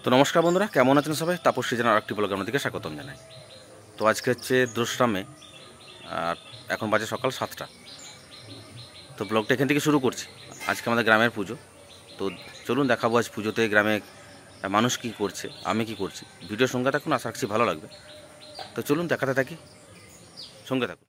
তো নমস্কার বন্ধুরা, কেমন আছেন সবাই? তাপস জানার আরেকটি ব্লগে আপনাদেরকে স্বাগতম জানাই। তো আজকে হচ্ছে 2রা মে, আর এখন বাজে সকাল 7টা। তো ব্লগটা এখান থেকে শুরু করছি। আজকে আমাদের গ্রামের পুজো। তো চলুন দেখাবো আজ পুজোতে গ্রামে মানুষ কী করছে, আমি কি করছি। ভিডিওর সঙ্গে থাকুন, আশা রাখছি ভালো লাগবে। তো চলুন দেখাতে থাকি, সঙ্গে থাকুন।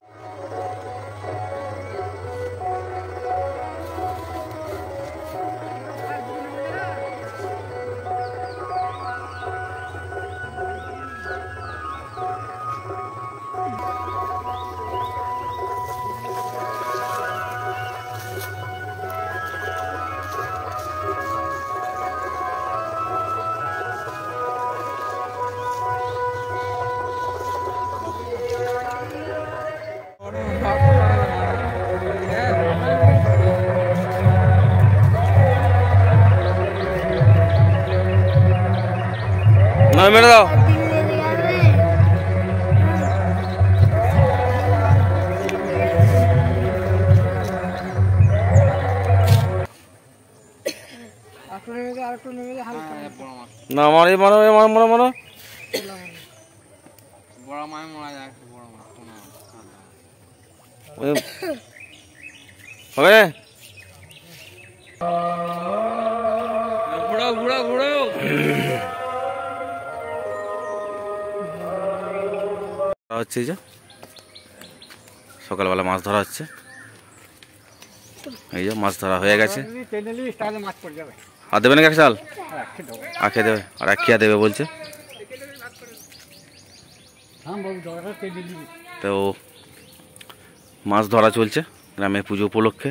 নয় মেরে দাও। না মারি মারো মারো মারো মারো। বড় মাছ মারা যায়, বড় মাছ হবে বুড়ো বুড়ো বুড়ো। হচ্ছে যে সকালবেলা মাছ ধরা হচ্ছে। এই যে মাছ ধরা হয়ে গেছে। আর দেবে নাকি এক চাল? আঁকে দেবে, আর আঁকিয়া দেবে বলছে। তো মাছ ধরা চলছে গ্রামের পুজো উপলক্ষে।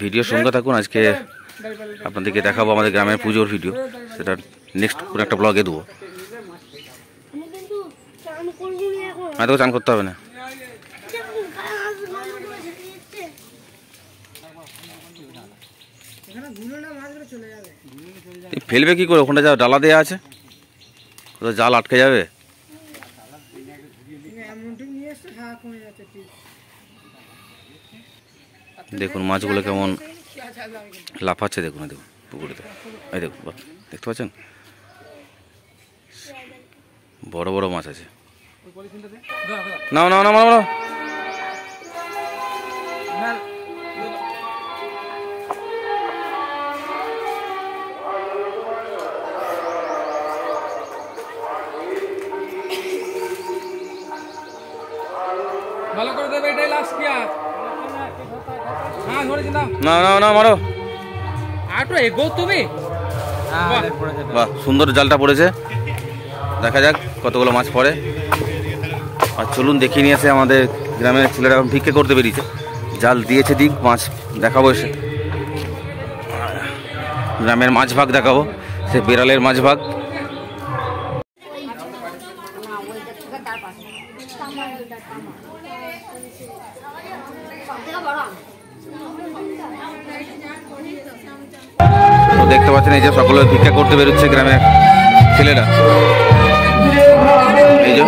ভিডিওর সঙ্গে থাকুন, আজকে আপনাদেরকে দেখাবো আমাদের গ্রামের পুজোর ভিডিও। সেটা নেক্সট কোনো একটা ব্লগে দেবো। তোকে চান করতে হবে না। ফেলবে কি করে? ওখানে যা ডালা দেওয়া আছে, কোথাও জাল আটকে যাবে। দেখুন মাছগুলো কেমন লাফাচ্ছে, দেখুন দেখুন পুকুরেতে। এই দেখুন, দেখতে পাচ্ছেন বড় বড় মাছ আছে। নাও নাও নাও নাও। ভালো করে দেবে, এটাই লাস্ট কি? আর হ্যাঁ ধরে দিন, না না না মারো। আর তো এগো তুমি। বাহ, সুন্দর জালটা পড়েছে। দেখা যাক কতগুলো মাছ পড়ে। আর চলুন দেখিয়ে নিয়ে এসে, আমাদের গ্রামের ছেলেরা ভিক্ষে করতে বেরিয়েছে। জাল দিয়েছে দিক, মাছ দেখাবো এসে। গ্রামের মাছ ভাগ দেখাবো, সে বিড়ালের মাছ ভাগ। তো দেখতে পাচ্ছেন এই যে সকলে ভিক্ষা করতে বেরোচ্ছে গ্রামের ছেলেরা। এই যে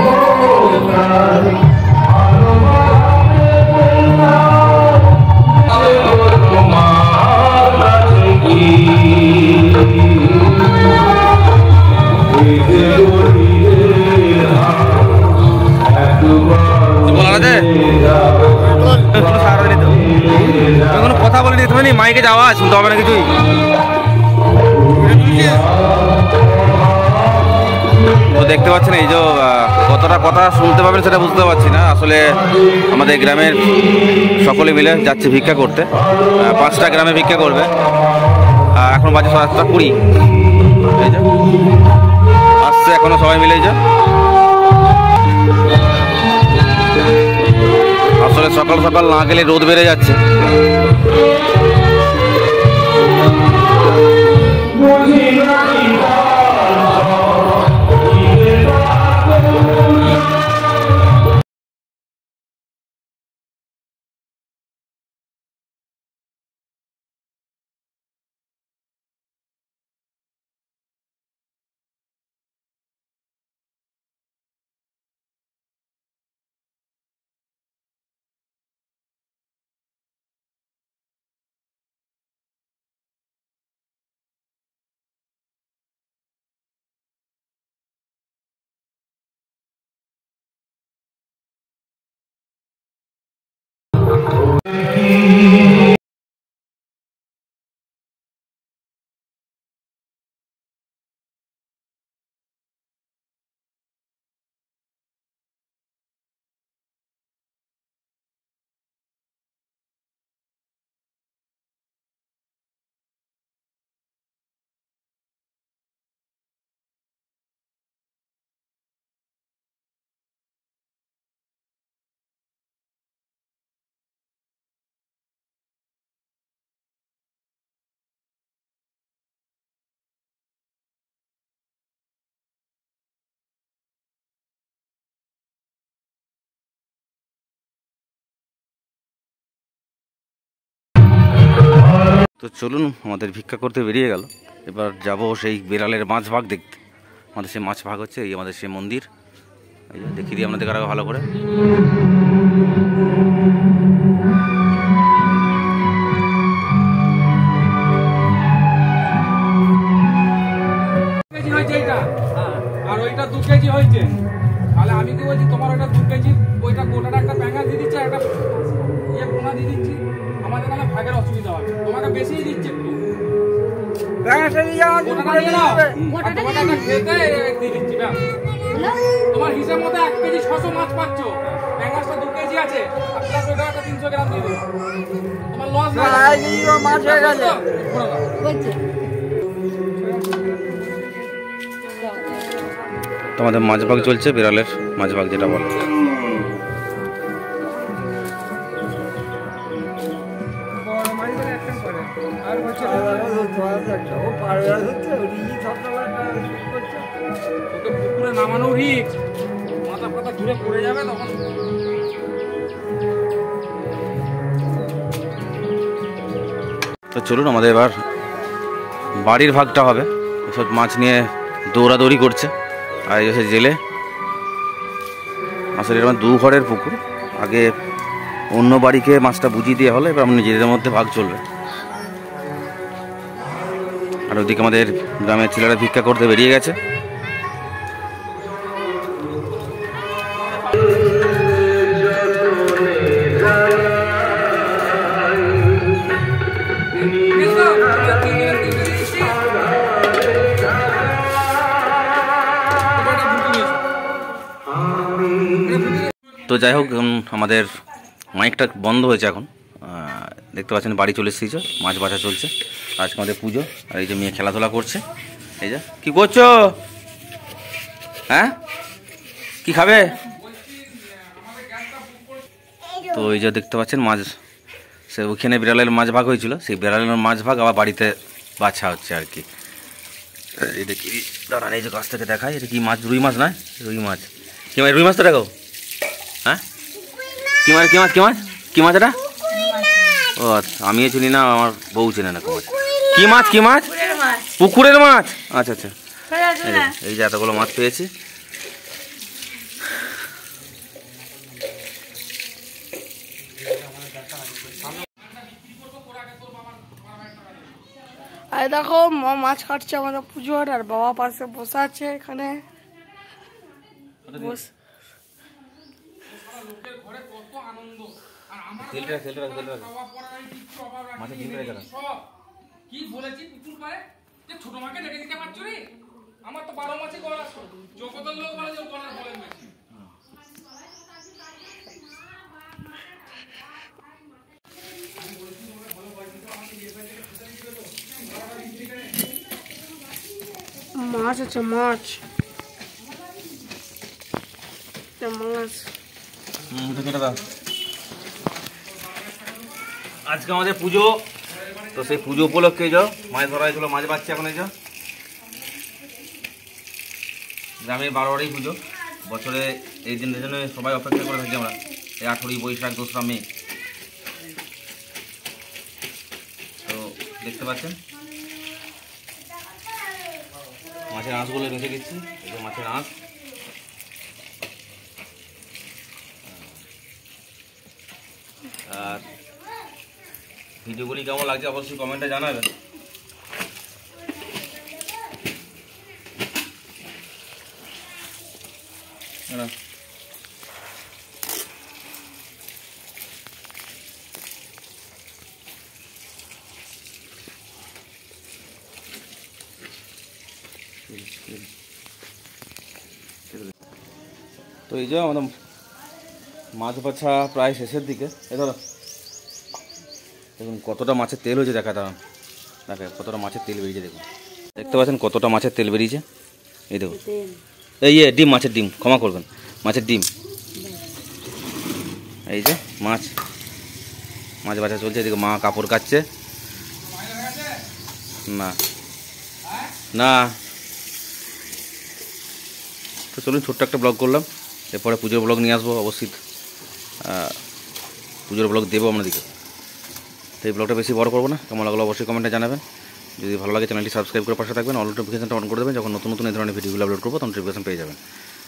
কোনো কথা বলে দিতে হবে, মাইকে যাওয়া শুনতে হবে না কিছুই। তো দেখতে পাচ্ছেন এই যে কতটা কথা শুনতে পাবেন সেটা বুঝতে পারছি না। আসলে আমাদের গ্রামের সকলে মিলে যাচ্ছে ভিক্ষা করতে। 5টা গ্রামে ভিক্ষা করবে। এখন বাজে 7:20। এই যে আসছে এখনো সবাই মিলে। এই যে আসলে সকাল সকাল না গেলে রোদ বেড়ে যাচ্ছে। তো চলুন, আমাদের ভিক্ষা করতে বেরিয়ে গেল। এবার যাব সেই বিড়ালের মাছ ভাগ দেখতে। আমাদের সেই মাছ ভাগ হচ্ছে, এই আমাদের সেই মন্দির। এই যে দেখিয়ে দিই আপনাদের আরও ভালো করে। আর ওইটা 2 কেজি হয়েছে। তাহলে আমি কি বলছি, তোমার ওইটা 2 কেজি, ওইটা গোটাটা একটা ব্যাঙা দিয়ে দিচ্ছে, একটা পোনা দিয়ে দিচ্ছি। আমাদের তাহলে ভাগের অসুবিধা হবে। তোমাকে বেশি দিচ্ছে একটু। তোমার হিসাব মতো 1 কেজি 600 মাছ পাচ্ছ। ব্যাঙাসটা 2 কেজি আছে, আর প্লাস ওইটা একটা 300 গ্রাম দিয়ে দেবো। তোমার লস মাছ হয়ে গেছে। তোমাদের মাছ ভাগ চলছে, বিড়ালের মাছ ভাগ যেটা বলে। পুকুরে নামানো রিস্ক, মাথা ফাতা ঘুরে পড়ে যাবে তখন। তো চলুন, আমাদের এবার বাড়ির ভাগটা হবে। এসব মাছ নিয়ে দৌড়াদৌড়ি করছে। আর এই হচ্ছে জেলে। আসলে এটা 2 ঘরের পুকুর। আগে অন্য বাড়িকে মাছটা বুঝিয়ে দেওয়া হলো, এবার আমরা নিজেদের মধ্যে ভাগ চলবে। আর ওদিকে আমাদের গ্রামের ছেলেরা ভিক্ষা করতে বেরিয়ে গেছে। তো যাই হোক, আমাদের মাইকটা বন্ধ হয়েছে এখন। দেখতে পাচ্ছেন বাড়ি চলে এসেছে, মাছ বাছা চলছে। আজকে আমাদের পুজো। আর এই যে মেয়ে খেলাধুলা করছে। এই যে কি করছো? হ্যাঁ, কি খাবে? তো এই যে দেখতে পাচ্ছেন মাছ, সে ওইখানে বিড়ালের মাছ ভাগ হয়েছিল, সেই বিড়ালের মাছ ভাগ আবার বাড়িতে বাছা হচ্ছে আর কি। এটা কি দাঁড়ান, এই যে গাছ থেকে দেখায়, এটা কি মাছ? রুই মাছ নয়, রুই মাছ। কি মাছ? রুই মাছ তো দেখাও। হ্যাঁ, কি মাছ? কি মাছ? কি মাছ? কি মাছ এটা? ও আচ্ছা, আমিও চিনি না, আমার বউ চেনে না। কি মাছ? কি মাছ? পুকুরের মাছ। আচ্ছা আচ্ছা, এই যে এতগুলো মাছ পেয়েছি। আর দেখো মা মাছ কাটছে আমাদের পুজোর, আর বাবা পাশে বসে আছে এখানে। কি বলেছি পুকুর পারে যে ছোট মাকে রেখে দিতে পারছো রে? আমার তো 12 মাসে গলা জগতের লোক বলে যে গলা বলে বেশি। মাছ আছে, মাছ মাছ। আজকে আমাদের পুজো, তো সেই পুজো উপলক্ষে যাও মাছ ধরা হয়েছিল, মাছ বাচ্চা। এখন এই যাও গ্রামের 12বারই পুজো। বছরে এই দিনের জন্য সবাই অপেক্ষা করে থাকি আমরা। এই 18ই বৈশাখ, 2রা মে। তো দেখতে পাচ্ছেন মাছের আঁশগুলো রেখে দিচ্ছি। এই মাছের আঁশ। আর ভিডিওগুলি কেমন লাগছে অবশ্যই কমেন্টে জানাবেন। তো এই যে আমাদের মাছ বাছা প্রায় শেষের দিকে। এ ধরো, দেখুন কতটা মাছের তেল হয়েছে। দেখা কতটা মাছের তেল বেরিয়েছে। দেখুন, দেখতে পাচ্ছেন কতটা মাছের তেল বেরিয়েছে। এই দেখুন, এই ডিম, মাছের ডিম, ক্ষমা করবেন, মাছের ডিম। এই যে মাছ বাছা চলছে। এদিকে মা কাপড় কাচ্ছে। না না, তো চলুন, ছোট্ট একটা ব্লগ করলাম। এরপরে পুজোর ব্লগ নিয়ে আসবো অবশ্যই। পুজোর ব্লগ দেবো আপনাদেরকে। তো এই ব্লগটা বেশি বড় করবো না, কেমন লাগলো অবশ্যই কমেন্টে জানাবেন। যদি ভালো লাগে চ্যানেলটি সাবস্ক্রাইব করে পাশে থাকবেন, অল নোটিফিকেশনটা অন করে দেবেন, যখন নতুন নতুন এই ধরনের ভিডিওগুলো আপলোড করবো তখন নোটিফিকেশন পেয়ে যাবেন।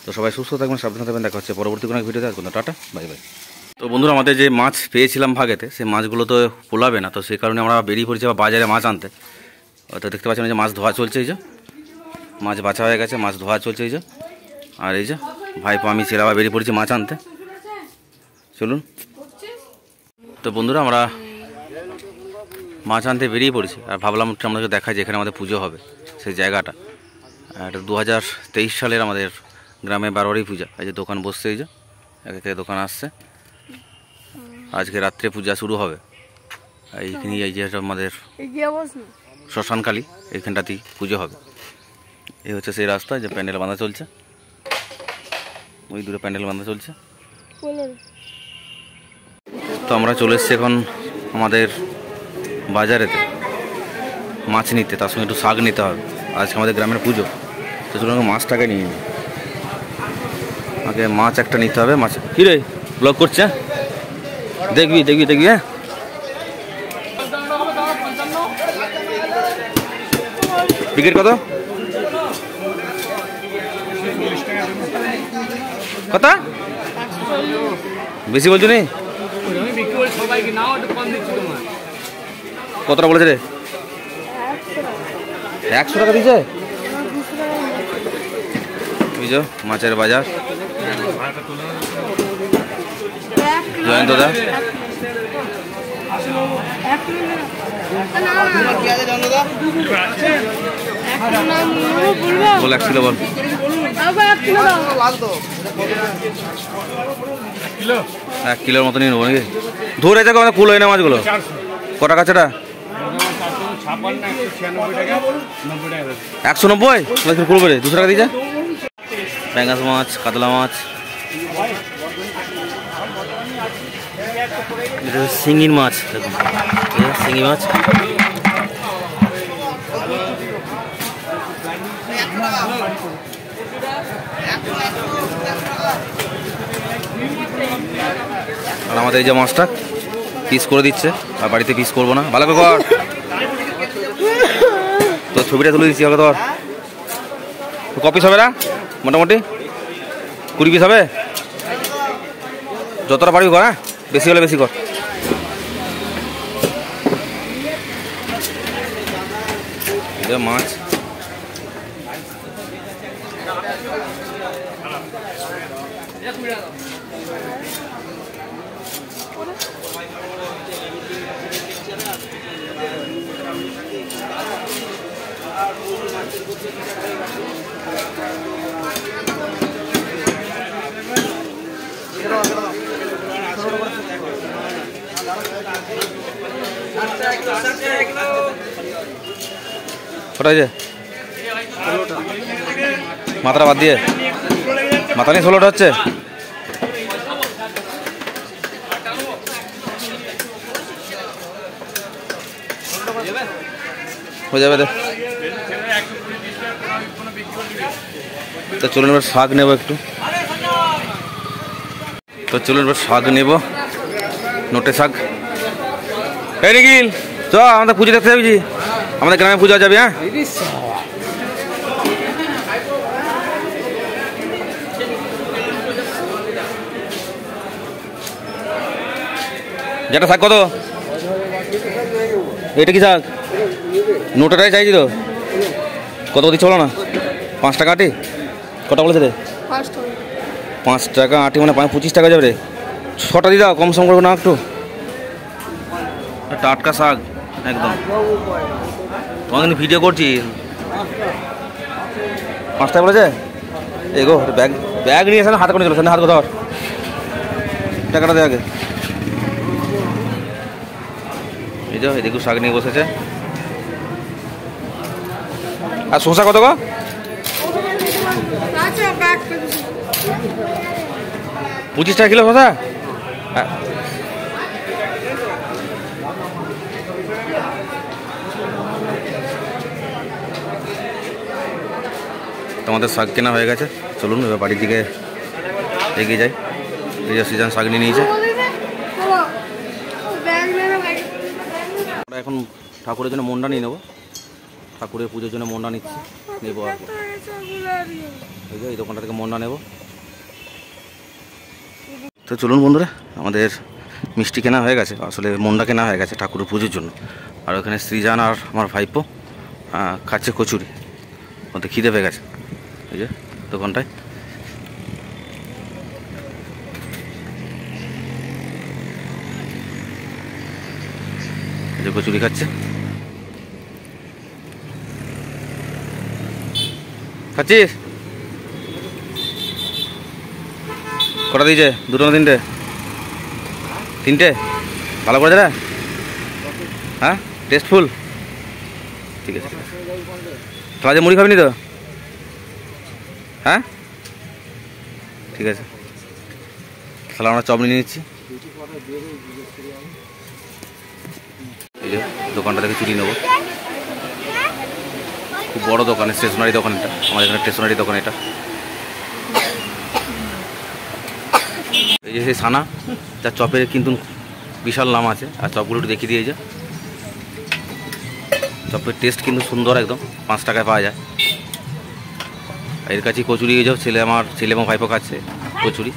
তো সবাই সুস্থ থাকবেন, সাবধানে থাকবেন, দেখা হচ্ছে পরবর্তী কোনো ভিডিওতে। আসবেন, টাটা, বাই বাই। তো বন্ধুরা, আমাদের যে মাছ পেয়েছিলাম ভাগেতে, সেই মাছগুলো তো পোলাবে না, তো সেই কারণে আমরা বেরিয়ে পড়েছি বাজারে মাছ আনতে। তো দেখতে পাচ্ছেন যে মাছ ধোয়া চলছে, এই যে মাছ বাছা হয়ে গেছে, মাছ ধোয়া চলছে এই যে। আর এই যে ভাইপো আমি ছেলে আবার বেরিয়ে পড়েছি মাছ আনতে, চলুন। তো বন্ধুরা, আমরা মাছ আনতে বেরিয়ে পড়েছি, আর ভাবলাম একটু আমাদেরকে দেখায় যেখানে আমাদের পুজো হবে সেই জায়গাটা। এটা 2023 সালের আমাদের গ্রামে বারোয়ারি পূজা। এই যে দোকান বসছে, এই যে এক এক দোকান আসছে। আজকে রাত্রে পূজা শুরু হবে এইখানে, এই যে আমাদের শ্মশানকালী, এইখানটাতেই পুজো হবে। এই হচ্ছে সেই রাস্তা, যে প্যান্ডেল বাঁধা চলছে, ওই দূরে প্যান্ডেল বাঁধা চলছে। তো আমরা চলে এসেছি এখন আমাদের বাজারেতে মাছ নিতে, তার সঙ্গে একটু শাক নিতে হবে, আজকে আমাদের গ্রামের পুজো। তো চলুন মাছটাকে নিয়ে নিই, আগে মাছ একটা নিতে হবে। মাছ কী রে ব্লগ করছে, দেখবি দেখবি দেখবি। হ্যাঁ, টিকিট কত কত বেশি বলছো নি? কতটা বলেছে রে? 100 টাকা দিয়েছে। বুঝছো মাছের বাজার। জয়ন্ত দা বল 1 কিলো বল। 1 কিলোর মতো নিয়ে নেবো নাকি? ধরে যাকে অনেক কুল হয় না মাছগুলো। ক টাকা সেটা? 190 কুল করে 200 টাকা দিয়েছে। প্যাঙ্গাস মাছ, কাতলা মাছ, শিঙির মাছ, দেখুন শিঙি মাছ। আর আমাদের এই যে মাছটা পিস করে দিচ্ছে, আর বাড়িতে পিস করবো না, ভালো করে কর। তো ছবিটা তুলে দিচ্ছি, আগে তোর ক পিস হবে না? মোটামুটি 20 পিস হবে, যতটা পারবি কর। হ্যাঁ, বেশি হলে বেশি কর। মাছ কটা আছে? মাথাটা বাদ দিয়ে মাথা নিয়ে 16টা হচ্ছে। হয়ে যাবে। তো চলুন এবার শাক নেবো একটু। তো চলুন এবার শাক নেব, নোটে শাক। এই নিখিল চ, আমাদের পুজো দেখতে যাবি, আমাদের গ্রামে পুজো যাবি। হ্যাঁ, যেটা শাক কত? এটা কি শাক? নোটাটাই চাইছি তো। কত দিচ্ছ বলো না? 5 টাকা আটি। কটা বলেছে রে? 5 টাকা আটি মানে 25 টাকা যাবে রে। 6টা দিয়ে দাও, কম সম করবো না একটু? টাটকা শাক একদম, তোমার কিন্তু ভিডিও করছি। 5 টাকা বলেছে। এগো ব্যাগ ব্যাগ নিয়ে এসে হাতে করে চলো, হাত ধর, টাকাটা দে আগে। এই যে দেখো শাক নিয়ে বসেছে। আর শসা কত গো? 25 টাকা কিলো শসা। তোমাদের শাক কেনা হয়ে গেছে, চলুন এবার বাড়ির দিকে এগিয়ে যাই। এই যে সিজন শাক নিয়ে নিয়েছে। এখন ঠাকুরের জন্য মন্ডা নিয়ে নেবো, ঠাকুরের পুজোর জন্য মন্ডা নিচ্ছি, নেবো আর কি। এই যে এই দোকানটা থেকে মন্ডা নেব। তো চলুন বন্ধুরা, আমাদের মিষ্টি কেনা হয়ে গেছে, আসলে মন্ডা কেনা হয়ে গেছে ঠাকুরের পুজোর জন্য। আর ওখানে সৃজান আর আমার ভাইপো খাচ্ছে কচুরি, ওদের খিদে পেয়ে গেছে। এই যে দোকানটায় এই যে কচুরি খাচ্ছে। খাচ্ছিস? কটা দিয়েছে? দুটো না তিনটে? তিনটে? ভালো করে দাদা? হ্যাঁ, টেস্টফুল। ঠিক আছে ঠিক আছে। তাহলে মুড়ি খাবি নি তো? হ্যাঁ ঠিক আছে, তাহলে আমরা চপ নিয়ে নিচ্ছি। এই যে দোকানটা থেকে চুরি নেবো, খুব বড় দোকান, স্টেশনারি দোকান এটা, আমাদের এখানে স্টেশনারি দোকান এটা। এই যে সেই সানা, যার চপের কিন্তু বিশাল নাম আছে। আর চপগুলো একটু দেখিয়ে দিয়ে, যে চপের টেস্ট কিন্তু সুন্দর একদম, 5 টাকায় পাওয়া যায়। এর কাছে কচুরি, এই যে আমার ছেলে এবং ভাইপো খাচ্ছে কচুরি।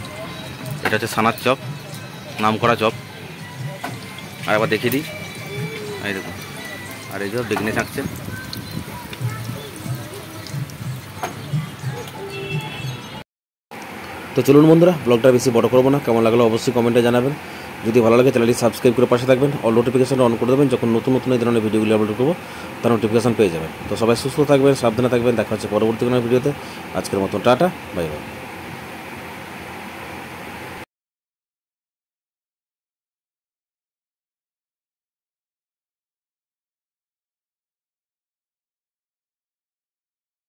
এটা হচ্ছে সানার চপ, নাম করা চপ। আর একবার দেখিয়ে দিই, এই দেখুন। আর এই যে বেগনে থাকছে। তো চলুন বন্ধুরা, ব্লগটা বেশি বড় করবো না, কেমন লাগলো অবশ্যই কমেন্টে জানাবেন। যদি ভালো লাগে চ্যানেলটি সাবস্ক্রাইব করে পাশে থাকবেন, অল নোটিফিকেশনটা অন করে দেবেন, যখন নতুন নতুন এই ধরনের ভিডিওগুলো আপলোড করবো তার নোটিফিকেশন পেয়ে যাবেন। তো সবাই সুস্থ থাকবেন, সাবধানে থাকবেন, দেখা হচ্ছে পরবর্তী কোনো ভিডিওতে। আজকের মতন টাটা, বাই বাই।